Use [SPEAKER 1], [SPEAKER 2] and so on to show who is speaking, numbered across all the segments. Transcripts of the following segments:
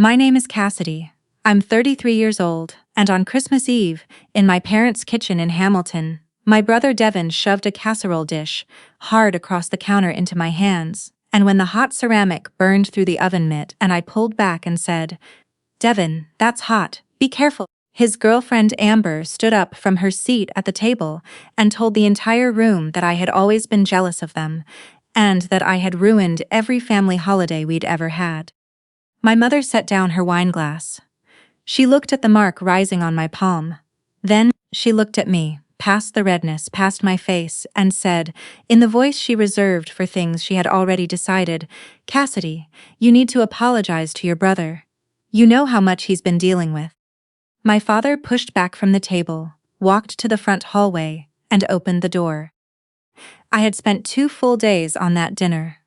[SPEAKER 1] My name is Cassidy. I'm 33 years old, and on Christmas Eve, in my parents' kitchen in Hamilton, my brother Devin shoved a casserole dish hard across the counter into my hands, and when the hot ceramic burned through the oven mitt and I pulled back and said, "Devin, that's hot, be careful." His girlfriend Amber stood up from her seat at the table and told the entire room that I had always been jealous of them, and that I had ruined every family holiday we'd ever had. My mother set down her wine glass. She looked at the mark rising on my palm. Then, she looked at me, past the redness, past my face, and said, in the voice she reserved for things she had already decided, "Cassidy, you need to apologize to your brother. You know how much he's been dealing with." My father pushed back from the table, walked to the front hallway, and opened the door. I had spent 2 full days on that dinner.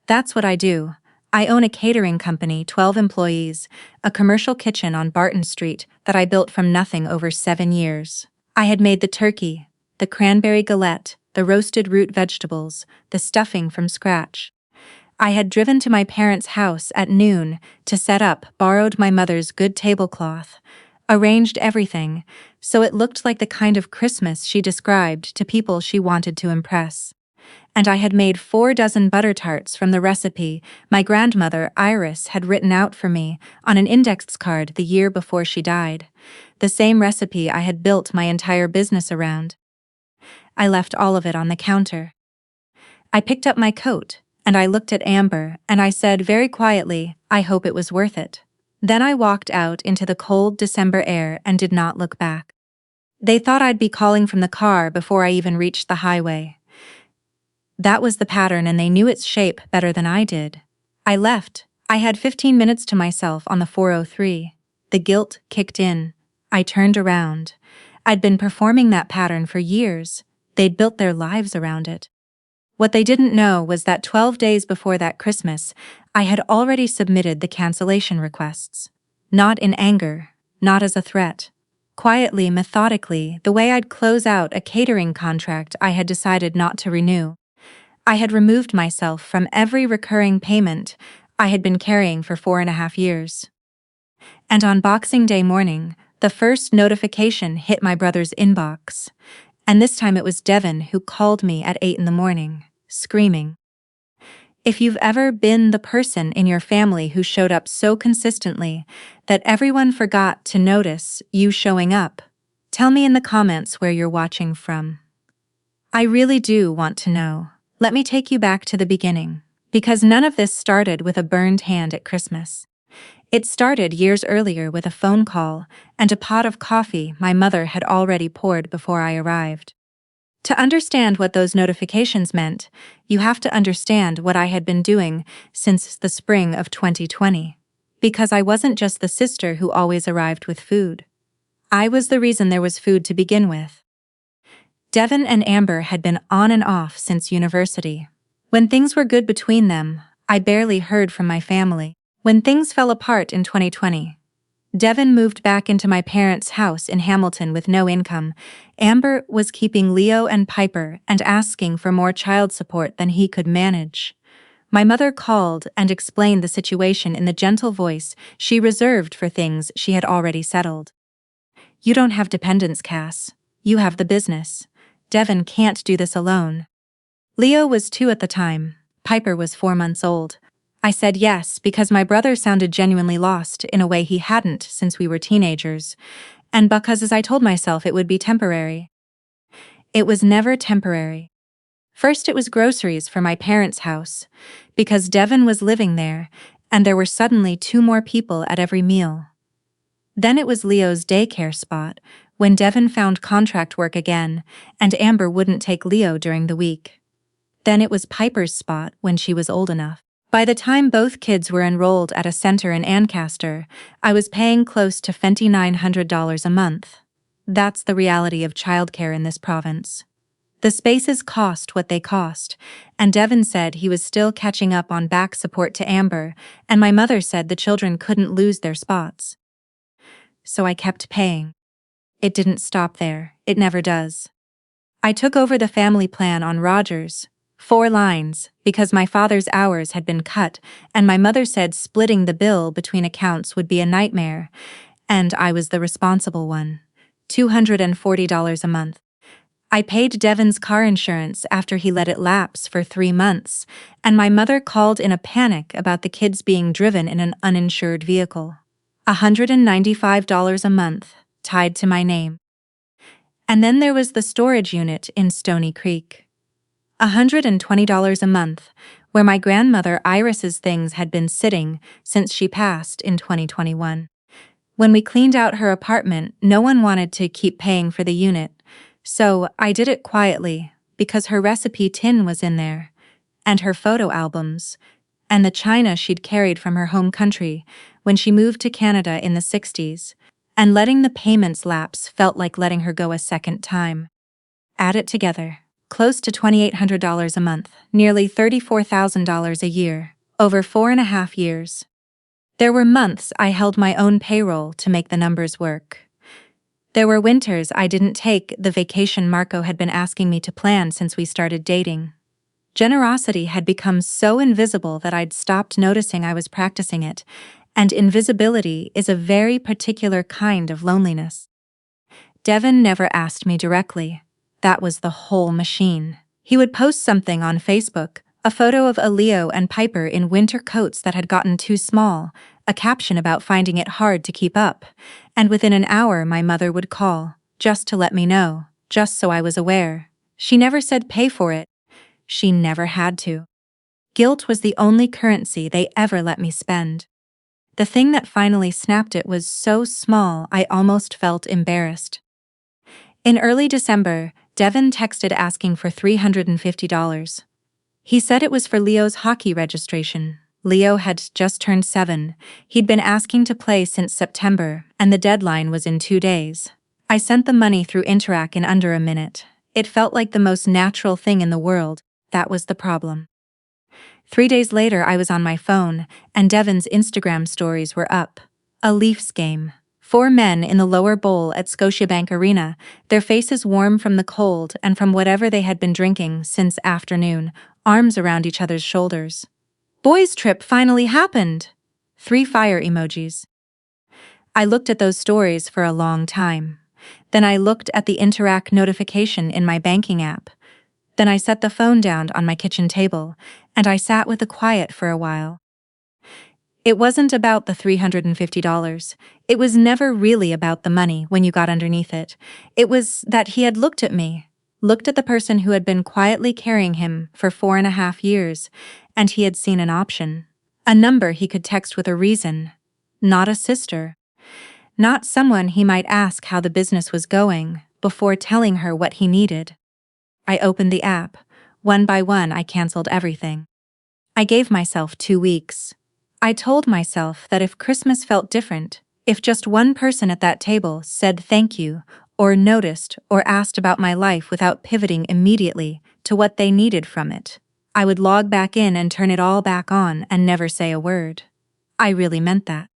[SPEAKER 1] That's what I do. I own a catering company, 12 employees, a commercial kitchen on Barton Street that I built from nothing over 7 years. I had made the turkey, the cranberry galette, the roasted root vegetables, the stuffing from scratch. I had driven to my parents' house at noon to set up, borrowed my mother's good tablecloth, arranged everything, so it looked like the kind of Christmas she described to people she wanted to impress. And I had made 4 dozen butter tarts from the recipe my grandmother Iris had written out for me on an index card the year before she died, the same recipe I had built my entire business around. I left all of it on the counter. I picked up my coat, and I looked at Amber, and I said very quietly, "I hope it was worth it." Then I walked out into the cold December air and did not look back. They thought I'd be calling from the car before I even reached the highway. That was the pattern, and they knew its shape better than I did. I left. I had 15 minutes to myself on the 403. The guilt kicked in. I turned around. I'd been performing that pattern for years. They'd built their lives around it. What they didn't know was that 12 days before that Christmas, I had already submitted the cancellation requests. Not in anger, not as a threat. Quietly, methodically, the way I'd close out a catering contract I had decided not to renew. I had removed myself from every recurring payment I had been carrying for 4.5 years. And on Boxing Day morning, the first notification hit my brother's inbox. And this time it was Devin who called me at 8 in the morning, screaming. If you've ever been the person in your family who showed up so consistently that everyone forgot to notice you showing up, tell me in the comments where you're watching from. I really do want to know. Let me take you back to the beginning, because none of this started with a burned hand at Christmas. It started years earlier with a phone call and a pot of coffee my mother had already poured before I arrived. To understand what those notifications meant, you have to understand what I had been doing since the spring of 2020. Because I wasn't just the sister who always arrived with food. I was the reason there was food to begin with. Devin and Amber had been on and off since university. When things were good between them, I barely heard from my family. When things fell apart in 2020, Devin moved back into my parents' house in Hamilton with no income. Amber was keeping Leo and Piper and asking for more child support than he could manage. My mother called and explained the situation in the gentle voice she reserved for things she had already settled. "You don't have dependents, Cass. You have the business. Devin can't do this alone." Leo was 2 at the time. Piper was 4 months old. I said yes because my brother sounded genuinely lost in a way he hadn't since we were teenagers, and because as I told myself it would be temporary. It was never temporary. First it was groceries for my parents' house, because Devin was living there, and there were suddenly 2 more people at every meal. Then it was Leo's daycare spot, when Devin found contract work again, and Amber wouldn't take Leo during the week. Then it was Piper's spot when she was old enough. By the time both kids were enrolled at a center in Ancaster, I was paying close to $2,900 a month. That's the reality of childcare in this province. The spaces cost what they cost, and Devin said he was still catching up on back support to Amber, and my mother said the children couldn't lose their spots. So I kept paying. It didn't stop there, it never does. I took over the family plan on Rogers, 4 lines, because my father's hours had been cut, and my mother said splitting the bill between accounts would be a nightmare, and I was the responsible one. $240 a month. I paid Devin's car insurance after he let it lapse for 3 months, and my mother called in a panic about the kids being driven in an uninsured vehicle. $195 a month, tied to my name. And then there was the storage unit in Stony Creek. $120 a month, where my grandmother Iris's things had been sitting since she passed in 2021. When we cleaned out her apartment, no one wanted to keep paying for the unit, so I did it quietly because her recipe tin was in there, and her photo albums, and the china she'd carried from her home country when she moved to Canada in the 60s, and letting the payments lapse felt like letting her go a second time. Add it together. Close to $2,800 a month, nearly $34,000 a year, over 4.5 years. There were months I held my own payroll to make the numbers work. There were winters I didn't take the vacation Marco had been asking me to plan since we started dating. Generosity had become so invisible that I'd stopped noticing I was practicing it, and invisibility is a very particular kind of loneliness. Devin never asked me directly. That was the whole machine. He would post something on Facebook, a photo of Leo and Piper in winter coats that had gotten too small, a caption about finding it hard to keep up, and within an hour my mother would call, just to let me know, just so I was aware. She never said pay for it. She never had to. Guilt was the only currency they ever let me spend. The thing that finally snapped it was so small I almost felt embarrassed. In early December, Devin texted asking for $350. He said it was for Leo's hockey registration. Leo had just turned 7. He'd been asking to play since September, and the deadline was in 2 days. I sent the money through Interac in under a minute. It felt like the most natural thing in the world. That was the problem. 3 days later, I was on my phone, and Devin's Instagram stories were up. A Leafs game. 4 men in the lower bowl at Scotiabank Arena, their faces warm from the cold and from whatever they had been drinking since afternoon, arms around each other's shoulders. Boys' trip finally happened! 3 fire emojis. I looked at those stories for a long time. Then I looked at the Interac notification in my banking app. Then I set the phone down on my kitchen table, and I sat with the quiet for a while. It wasn't about the $350. It was never really about the money when you got underneath it. It was that he had looked at me, looked at the person who had been quietly carrying him for 4.5 years, and he had seen an option. A number he could text with a reason. Not a sister. Not someone he might ask how the business was going before telling her what he needed. I opened the app. One by one, I canceled everything. I gave myself 2 weeks. I told myself that if Christmas felt different, if just one person at that table said thank you, or noticed or asked about my life without pivoting immediately to what they needed from it, I would log back in and turn it all back on and never say a word. I really meant that.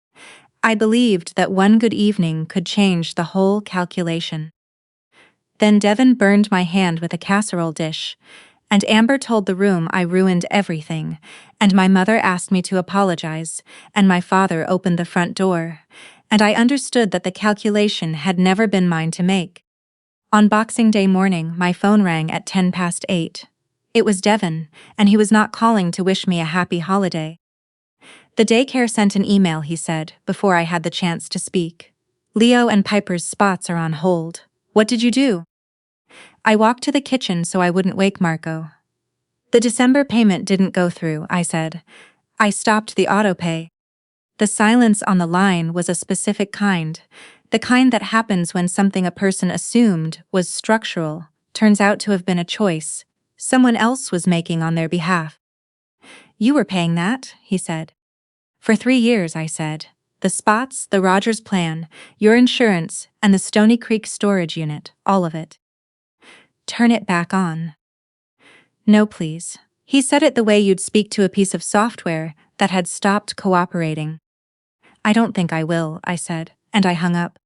[SPEAKER 1] I believed that one good evening could change the whole calculation. Then Devin burned my hand with a casserole dish, and Amber told the room I ruined everything, and my mother asked me to apologize, and my father opened the front door, and I understood that the calculation had never been mine to make. On Boxing Day morning, my phone rang at 8:10. It was Devin, and he was not calling to wish me a happy holiday. The daycare sent an email, he said, before I had the chance to speak. Leo and Piper's spots are on hold. What did you do? I walked to the kitchen so I wouldn't wake Marco. The December payment didn't go through, I said. I stopped the autopay. The silence on the line was a specific kind, the kind that happens when something a person assumed was structural turns out to have been a choice someone else was making on their behalf. You were paying that, he said. For 3 years, I said. The spots, the Rogers plan, your insurance, and the Stony Creek storage unit, all of it. Turn it back on. No, please. He said it the way you'd speak to a piece of software that had stopped cooperating. I don't think I will, I said, and I hung up.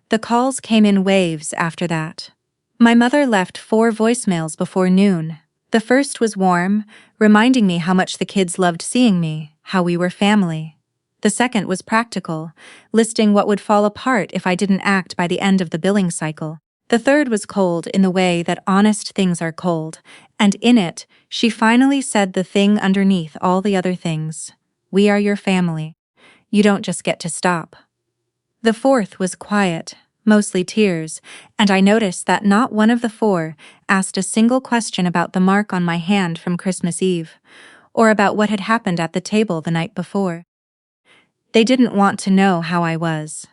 [SPEAKER 1] The calls came in waves after that. My mother left 4 voicemails before noon. The first was warm, reminding me how much the kids loved seeing me, how we were family. The second was practical, listing what would fall apart if I didn't act by the end of the billing cycle. The third was cold in the way that honest things are cold, and in it, she finally said the thing underneath all the other things. We are your family. You don't just get to stop. The fourth was quiet, mostly tears, and I noticed that not one of the four asked a single question about the mark on my hand from Christmas Eve, or about what had happened at the table the night before. They didn't want to know how I was.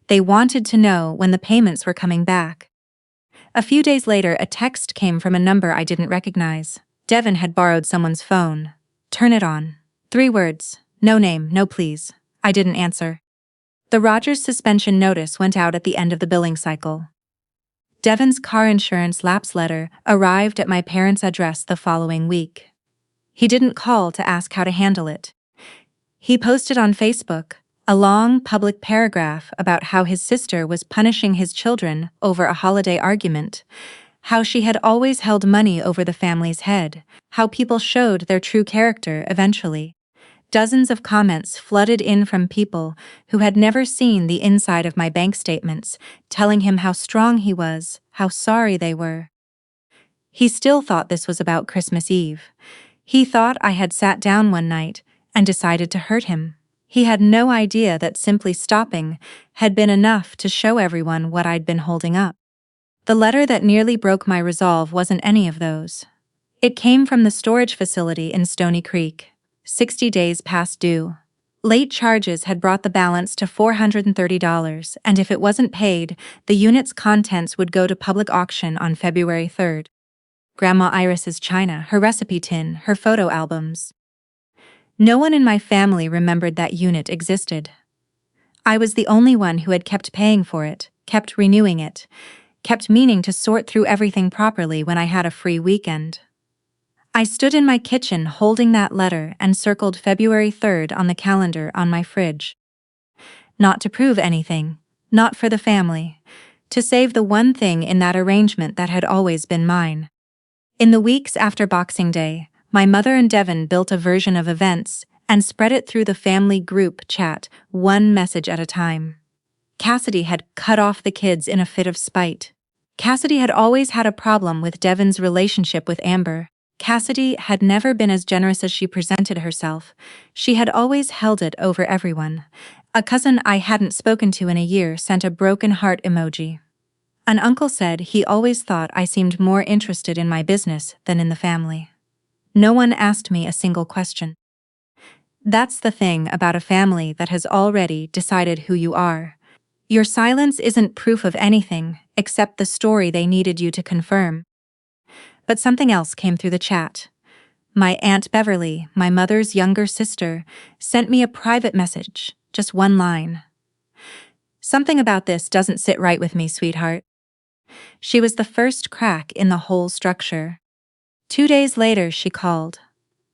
[SPEAKER 1] They wanted to know when the payments were coming back. A few days later, a text came from a number I didn't recognize. Devin had borrowed someone's phone. Turn it on. 3 words. No name, no please. I didn't answer. The Rogers suspension notice went out at the end of the billing cycle. Devin's car insurance lapse letter arrived at my parents' address the following week. He didn't call to ask how to handle it. He posted on Facebook a long public paragraph about how his sister was punishing his children over a holiday argument, how she had always held money over the family's head, how people showed their true character eventually. Dozens of comments flooded in from people who had never seen the inside of my bank statements, telling him how strong he was, how sorry they were. He still thought this was about Christmas Eve. He thought I had sat down one night and decided to hurt him. He had no idea that simply stopping had been enough to show everyone what I'd been holding up. The letter that nearly broke my resolve wasn't any of those. It came from the storage facility in Stony Creek. 60 days past due. Late charges had brought the balance to $430, and if it wasn't paid, the unit's contents would go to public auction on February 3rd. Grandma Iris's china, her recipe tin, her photo albums. No one in my family remembered that unit existed. I was the only one who had kept paying for it, kept renewing it, kept meaning to sort through everything properly when I had a free weekend. I stood in my kitchen holding that letter and circled February 3rd on the calendar on my fridge. Not to prove anything, not for the family, to save the one thing in that arrangement that had always been mine. In the weeks after Boxing Day, my mother and Devin built a version of events and spread it through the family group chat, one message at a time. Cassidy had cut off the kids in a fit of spite. Cassidy had always had a problem with Devin's relationship with Amber. Cassidy had never been as generous as she presented herself. She had always held it over everyone. A cousin I hadn't spoken to in a year sent a broken heart emoji. An uncle said he always thought I seemed more interested in my business than in the family. No one asked me a single question. That's the thing about a family that has already decided who you are. Your silence isn't proof of anything except the story they needed you to confirm. But something else came through the chat. My Aunt Beverly, my mother's younger sister, sent me a private message, just one line. Something about this doesn't sit right with me, sweetheart. She was the first crack in the whole structure. 2 days later, she called.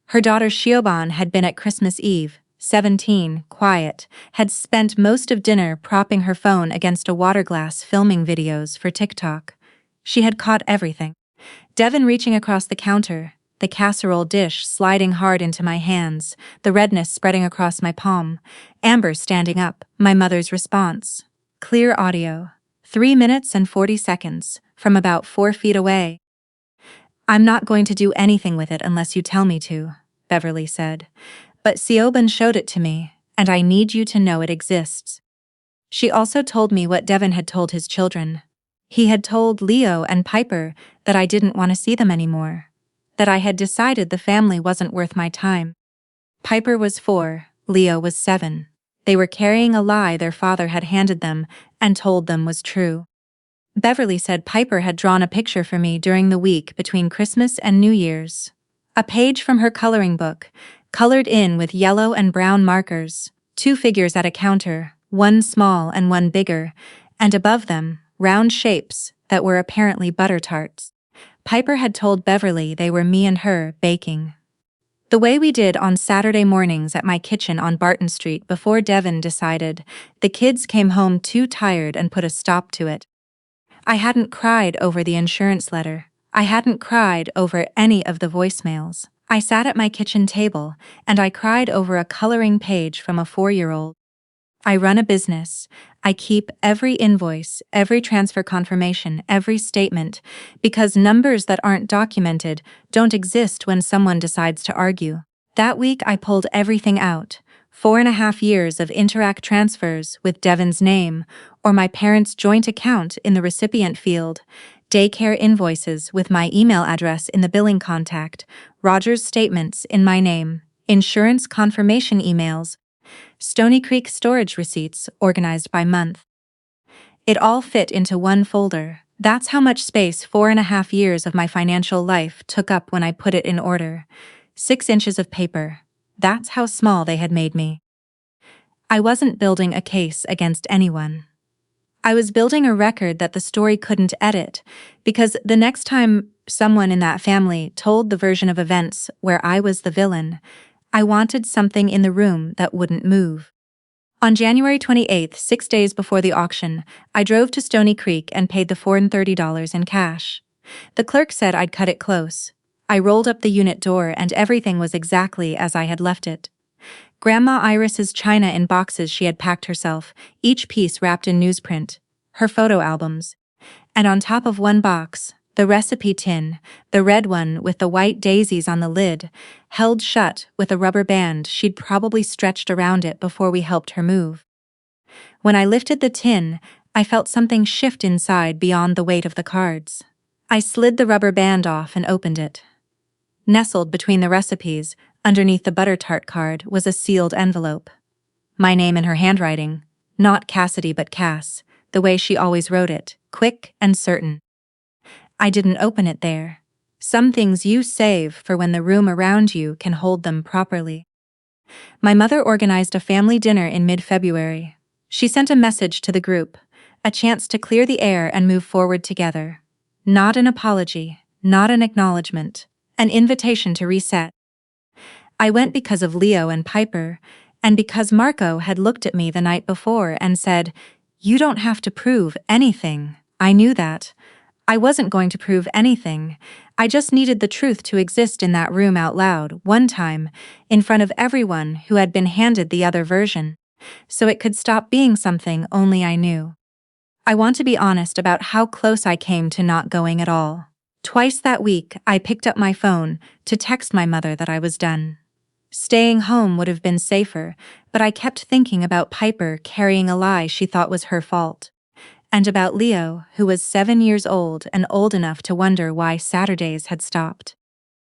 [SPEAKER 1] Her daughter Shioban had been at Christmas Eve, 17, quiet, had spent most of dinner propping her phone against a water glass filming videos for TikTok. She had caught everything. Devin reaching across the counter, the casserole dish sliding hard into my hands, the redness spreading across my palm, Amber standing up, my mother's response. Clear audio, 3 minutes and 40 seconds, from about 4 feet away. I'm not going to do anything with it unless you tell me to, Beverly said. But Siobhan showed it to me, and I need you to know it exists. She also told me what Devin had told his children. He had told Leo and Piper that I didn't want to see them anymore, that I had decided the family wasn't worth my time. Piper was 4, Leo was 7. They were carrying a lie their father had handed them and told them was true. Beverly said Piper had drawn a picture for me during the week between Christmas and New Year's. A page from her coloring book, colored in with yellow and brown markers, 2 figures at a counter, one small and one bigger, and above them, round shapes that were apparently butter tarts. Piper had told Beverly they were me and her baking. The way we did on Saturday mornings at my kitchen on Barton Street before Devin decided the kids came home too tired and put a stop to it. I hadn't cried over the insurance letter. I hadn't cried over any of the voicemails. I sat at my kitchen table, and I cried over a coloring page from a 4-year-old. I run a business. I keep every invoice, every transfer confirmation, every statement, because numbers that aren't documented don't exist when someone decides to argue. That week I pulled everything out. 4.5 years of Interact transfers with Devin's name, or my parents' joint account in the recipient field, daycare invoices with my email address in the billing contact, Rogers statements in my name, insurance confirmation emails, Stony Creek storage receipts organized by month. It all fit into one folder. That's how much space 4.5 years of my financial life took up when I put it in order. 6 inches of paper. That's how small they had made me. I wasn't building a case against anyone. I was building a record that the story couldn't edit, because the next time someone in that family told the version of events where I was the villain, I wanted something in the room that wouldn't move. On January 28th, 6 days before the auction, I drove to Stony Creek and paid the $430 in cash. The clerk said I'd cut it close. I rolled up the unit door and everything was exactly as I had left it. Grandma Iris's china in boxes she had packed herself, each piece wrapped in newsprint, her photo albums. And on top of one box, the recipe tin, the red one with the white daisies on the lid, held shut with a rubber band she'd probably stretched around it before we helped her move. When I lifted the tin, I felt something shift inside beyond the weight of the cards. I slid the rubber band off and opened it. Nestled between the recipes, underneath the butter tart card, was a sealed envelope. My name in her handwriting, not Cassidy but Cass, the way she always wrote it, quick and certain. I didn't open it there. Some things you save for when the room around you can hold them properly. My mother organized a family dinner in mid-February. She sent a message to the group, a chance to clear the air and move forward together. Not an apology, not an acknowledgement, an invitation to reset. I went because of Leo and Piper, and because Marco had looked at me the night before and said, "You don't have to prove anything." I knew that. I wasn't going to prove anything. I just needed the truth to exist in that room out loud, one time, in front of everyone who had been handed the other version, so it could stop being something only I knew. I want to be honest about how close I came to not going at all. Twice that week, I picked up my phone to text my mother that I was done. Staying home would have been safer, but I kept thinking about Piper carrying a lie she thought was her fault. And about Leo, who was 7 years old and old enough to wonder why Saturdays had stopped.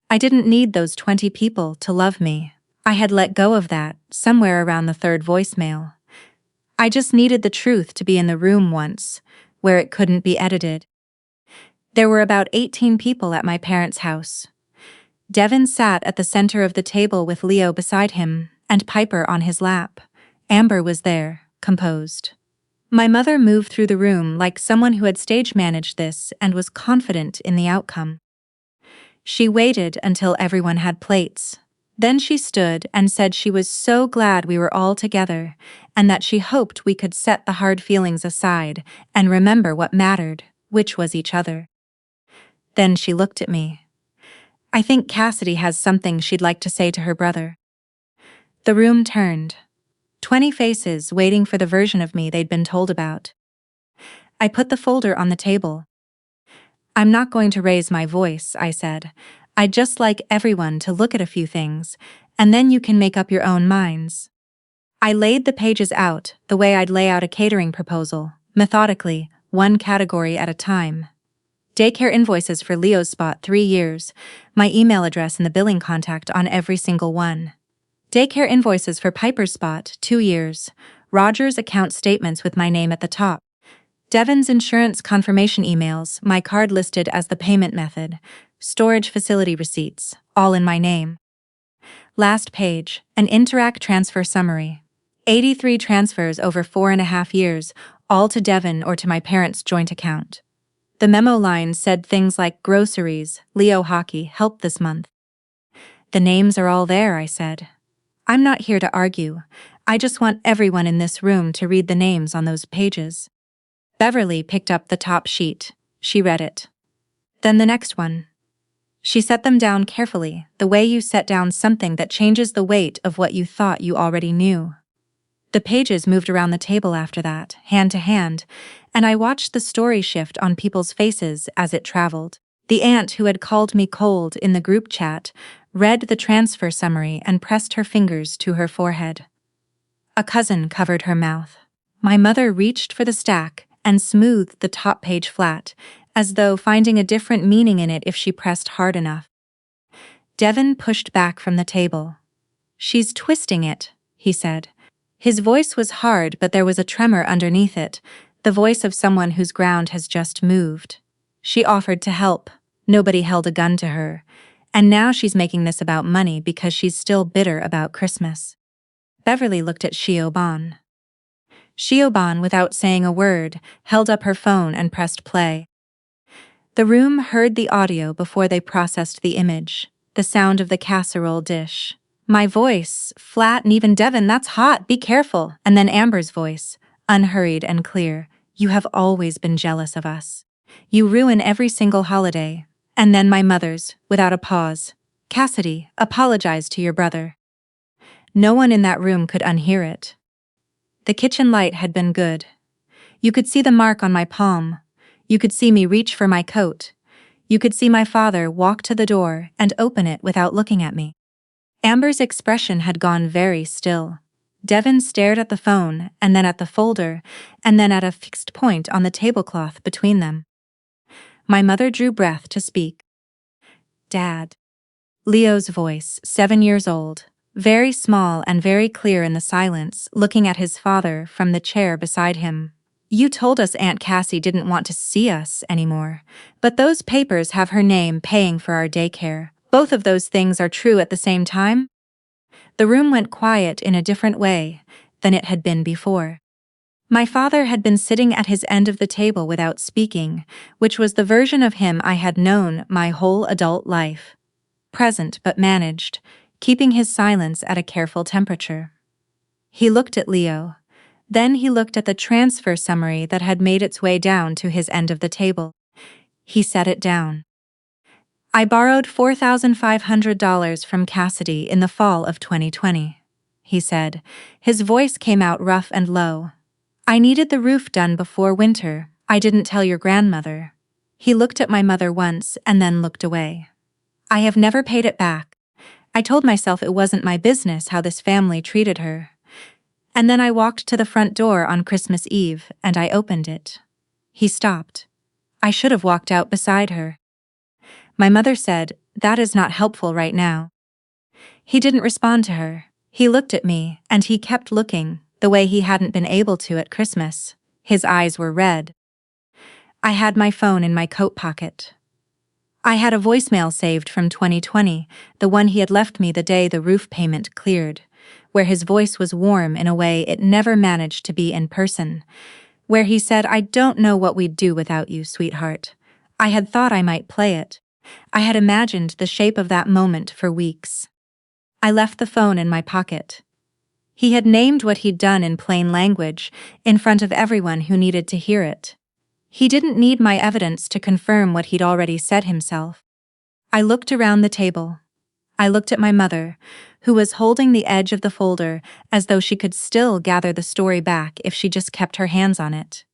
[SPEAKER 1] I didn't need those 20 people to love me. I had let go of that somewhere around the 3rd voicemail. I just needed the truth to be in the room once, where it couldn't be edited. There were about 18 people at my parents' house. Devin sat at the center of the table with Leo beside him, and Piper on his lap. Amber was there, composed. My mother moved through the room like someone who had stage managed this and was confident in the outcome. She waited until everyone had plates. Then she stood and said she was so glad we were all together, and that she hoped we could set the hard feelings aside and remember what mattered, which was each other. Then she looked at me. I think Cassidy has something she'd like to say to her brother. The room turned. 20 faces waiting for the version of me they'd been told about. I put the folder on the table. "I'm not going to raise my voice," I said. "I'd just like everyone to look at a few things, and then you can make up your own minds." I laid the pages out the way I'd lay out a catering proposal, methodically, one category at a time. Daycare invoices for Leo's spot 3 years, my email address in the billing contact on every single one. Daycare invoices for Piper's spot 2 years, Rogers account statements with my name at the top. Devin's insurance confirmation emails, my card listed as the payment method, storage facility receipts, all in my name. Last page, an Interact transfer summary. 83 transfers over 4.5 years, all to Devin or to my parents' joint account. The memo line said things like groceries, Leo hockey, help this month. "The names are all there," I said. "I'm not here to argue. I just want everyone in this room to read the names on those pages." Beverly picked up the top sheet. She read it. Then the next one. She set them down carefully, the way you set down something that changes the weight of what you thought you already knew. The pages moved around the table after that, hand to hand, and I watched the story shift on people's faces as it traveled. The aunt who had called me cold in the group chat read the transfer summary and pressed her fingers to her forehead. A cousin covered her mouth. My mother reached for the stack and smoothed the top page flat, as though finding a different meaning in it if she pressed hard enough. Devin pushed back from the table. "She's twisting it," he said. His voice was hard, but there was a tremor underneath it, the voice of someone whose ground has just moved. She offered to help. Nobody held a gun to her. And now she's making this about money because she's still bitter about Christmas. Beverly looked at Shioban. Shioban, without saying a word, held up her phone and pressed play. The room heard the audio before they processed the image, the sound of the casserole dish. My voice, flat and even. "Devin, that's hot, be careful." And then Amber's voice, unhurried and clear. "You have always been jealous of us. You ruin every single holiday." And then my mother's, without a pause. "Cassidy, apologize to your brother." No one in that room could unhear it. The kitchen light had been good. You could see the mark on my palm. You could see me reach for my coat. You could see my father walk to the door and open it without looking at me. Amber's expression had gone very still. Devin stared at the phone, and then at the folder, and then at a fixed point on the tablecloth between them. My mother drew breath to speak. "Dad." Leo's voice, 7 years old, very small and very clear in the silence, looking at his father from the chair beside him. "You told us Aunt Cassie didn't want to see us anymore, but those papers have her name paying for our daycare. Both of those things are true at the same time?" The room went quiet in a different way than it had been before. My father had been sitting at his end of the table without speaking, which was the version of him I had known my whole adult life. Present but managed, keeping his silence at a careful temperature. He looked at Leo. Then he looked at the transfer summary that had made its way down to his end of the table. He set it down. "I borrowed $4,500 from Cassidy in the fall of 2020, he said. His voice came out rough and low. "I needed the roof done before winter. I didn't tell your grandmother." He looked at my mother once and then looked away. "I have never paid it back. I told myself it wasn't my business how this family treated her. And then I walked to the front door on Christmas Eve and I opened it." He stopped. "I should have walked out beside her." My mother said, "That is not helpful right now." He didn't respond to her. He looked at me, and he kept looking, the way he hadn't been able to at Christmas. His eyes were red. I had my phone in my coat pocket. I had a voicemail saved from 2020, the one he had left me the day the roof payment cleared, where his voice was warm in a way it never managed to be in person, where he said, "I don't know what we'd do without you, sweetheart." I had thought I might play it. I had imagined the shape of that moment for weeks. I left the phone in my pocket. He had named what he'd done in plain language, in front of everyone who needed to hear it. He didn't need my evidence to confirm what he'd already said himself. I looked around the table. I looked at my mother, who was holding the edge of the folder as though she could still gather the story back if she just kept her hands on it.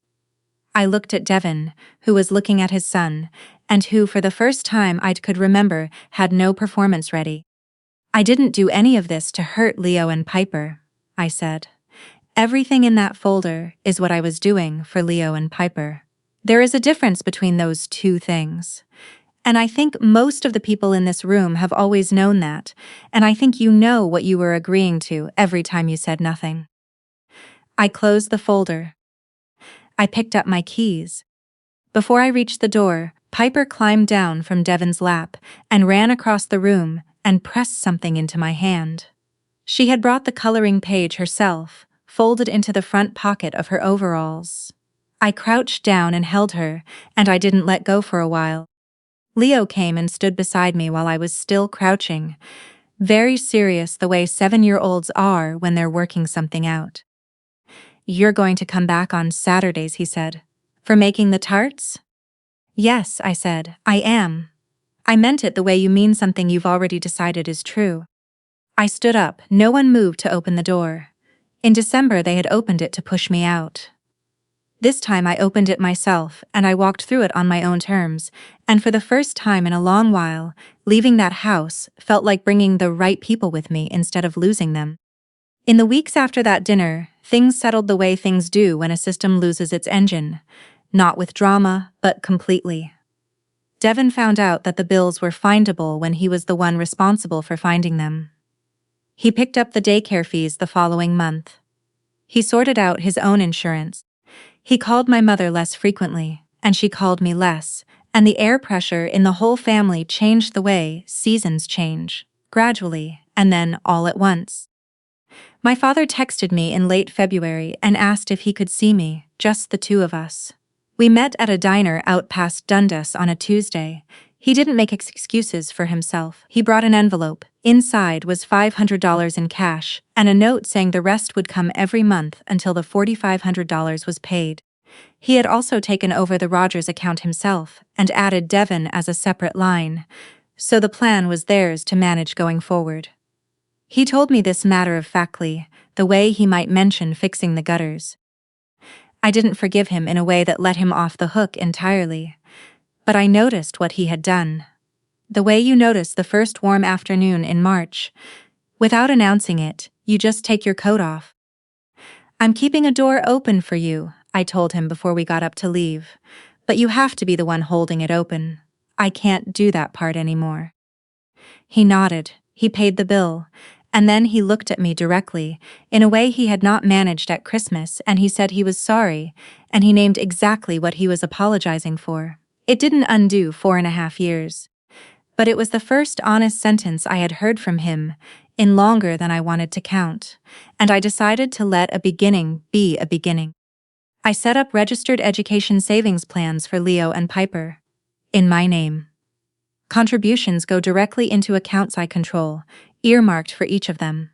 [SPEAKER 1] I looked at Devin, who was looking at his son, and who for the first time I could remember had no performance ready. "I didn't do any of this to hurt Leo and Piper," I said. "Everything in that folder is what I was doing for Leo and Piper." There is a difference between those two things. And I think most of the people in this room have always known that, and I think you know what you were agreeing to every time you said nothing. I closed the folder. I picked up my keys. Before I reached the door, Piper climbed down from Devin's lap and ran across the room and pressed something into my hand. She had brought the coloring page herself, folded into the front pocket of her overalls. I crouched down and held her, and I didn't let go for a while. Leo came and stood beside me while I was still crouching, very serious the way 7-year-olds are when they're working something out. "You're going to come back on Saturdays," he said. "For making the tarts?" Yes, I said, I am. I meant it the way you mean something you've already decided is true. I stood up, no one moved to open the door. In December they had opened it to push me out. This time I opened it myself and I walked through it on my own terms, and for the first time in a long while, leaving that house felt like bringing the right people with me instead of losing them. In the weeks after that dinner, things settled the way things do when a system loses its engine. Not with drama, but completely. Devin found out that the bills were findable when he was the one responsible for finding them. He picked up the daycare fees the following month. He sorted out his own insurance. He called my mother less frequently, and she called me less, and the air pressure in the whole family changed the way seasons change, gradually, and then all at once. My father texted me in late February and asked if he could see me, just the two of us. We met at a diner out past Dundas on a Tuesday. He didn't make excuses for himself. He brought an envelope. Inside was $500 in cash, and a note saying the rest would come every month until the $4,500 was paid. He had also taken over the Rogers account himself and added Devin as a separate line, so the plan was theirs to manage going forward. He told me this matter-of-factly, the way he might mention fixing the gutters. I didn't forgive him in a way that let him off the hook entirely, but I noticed what he had done. The way you notice the first warm afternoon in March. Without announcing it, you just take your coat off. I'm keeping a door open for you, I told him before we got up to leave, but you have to be the one holding it open. I can't do that part anymore. He nodded, he paid the bill, and then he looked at me directly, in a way he had not managed at Christmas, and he said he was sorry, and he named exactly what he was apologizing for. It didn't undo 4.5 years. But it was the first honest sentence I had heard from him, in longer than I wanted to count, and I decided to let a beginning be a beginning. I set up registered education savings plans for Leo and Piper. In my name. Contributions go directly into accounts I control, earmarked for each of them.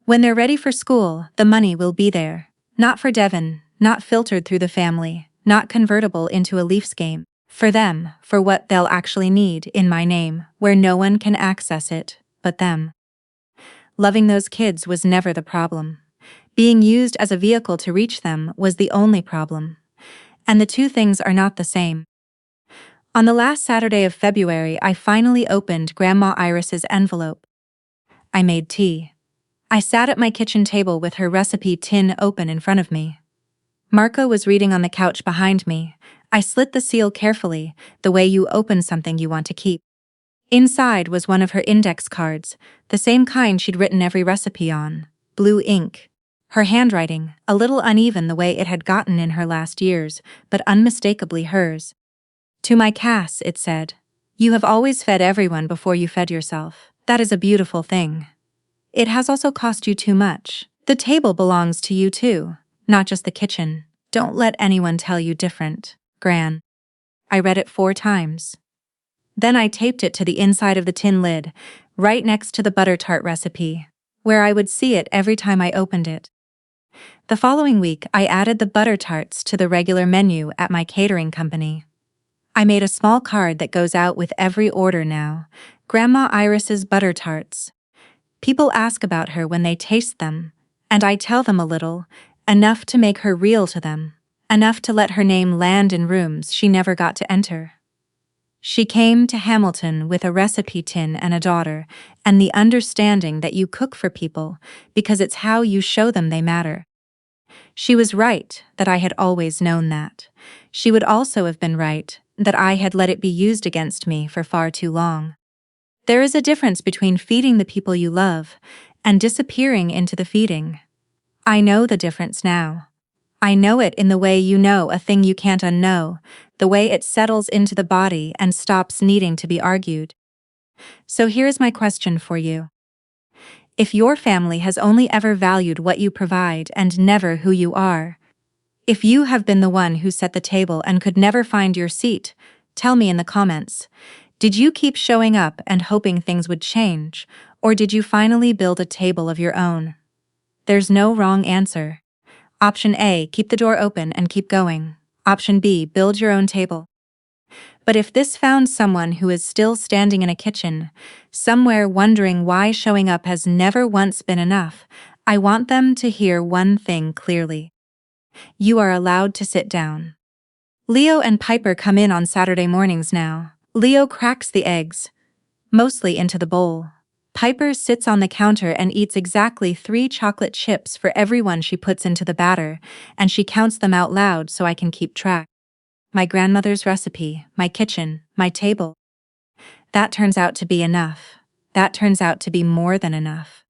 [SPEAKER 1] When they're ready for school, the money will be there. Not for Devin, not filtered through the family, not convertible into a Leafs game. For them, for what they'll actually need in my name, where no one can access it but them. Loving those kids was never the problem. Being used as a vehicle to reach them was the only problem. And the two things are not the same. On the last Saturday of February, I finally opened Grandma Iris's envelope. I made tea. I sat at my kitchen table with her recipe tin open in front of me. Marco was reading on the couch behind me. I slit the seal carefully, the way you open something you want to keep. Inside was one of her index cards, the same kind she'd written every recipe on, blue ink. Her handwriting, a little uneven the way it had gotten in her last years, but unmistakably hers. To my Cass, it said, "You have always fed everyone before you fed yourself. That is a beautiful thing. It has also cost you too much. The table belongs to you too, not just the kitchen. Don't let anyone tell you different, Gran." I read it 4 times. Then I taped it to the inside of the tin lid, right next to the butter tart recipe, where I would see it every time I opened it. The following week, I added the butter tarts to the regular menu at my catering company. I made a small card that goes out with every order now, Grandma Iris's butter tarts. People ask about her when they taste them, and I tell them a little, enough to make her real to them, enough to let her name land in rooms she never got to enter. She came to Hamilton with a recipe tin and a daughter, and the understanding that you cook for people because it's how you show them they matter. She was right that I had always known that. She would also have been right that I had let it be used against me for far too long. There is a difference between feeding the people you love and disappearing into the feeding. I know the difference now. I know it in the way you know a thing you can't unknow, the way it settles into the body and stops needing to be argued. So here's my question for you. If your family has only ever valued what you provide and never who you are, if you have been the one who set the table and could never find your seat, tell me in the comments. Did you keep showing up and hoping things would change, or did you finally build a table of your own? There's no wrong answer. Option A, keep the door open and keep going. Option B, build your own table. But if this found someone who is still standing in a kitchen, somewhere wondering why showing up has never once been enough, I want them to hear one thing clearly. You are allowed to sit down. Leo and Piper come in on Saturday mornings now. Leo cracks the eggs, mostly into the bowl. Piper sits on the counter and eats exactly 3 chocolate chips for every one she puts into the batter, and she counts them out loud so I can keep track. My grandmother's recipe, my kitchen, my table. That turns out to be enough. That turns out to be more than enough.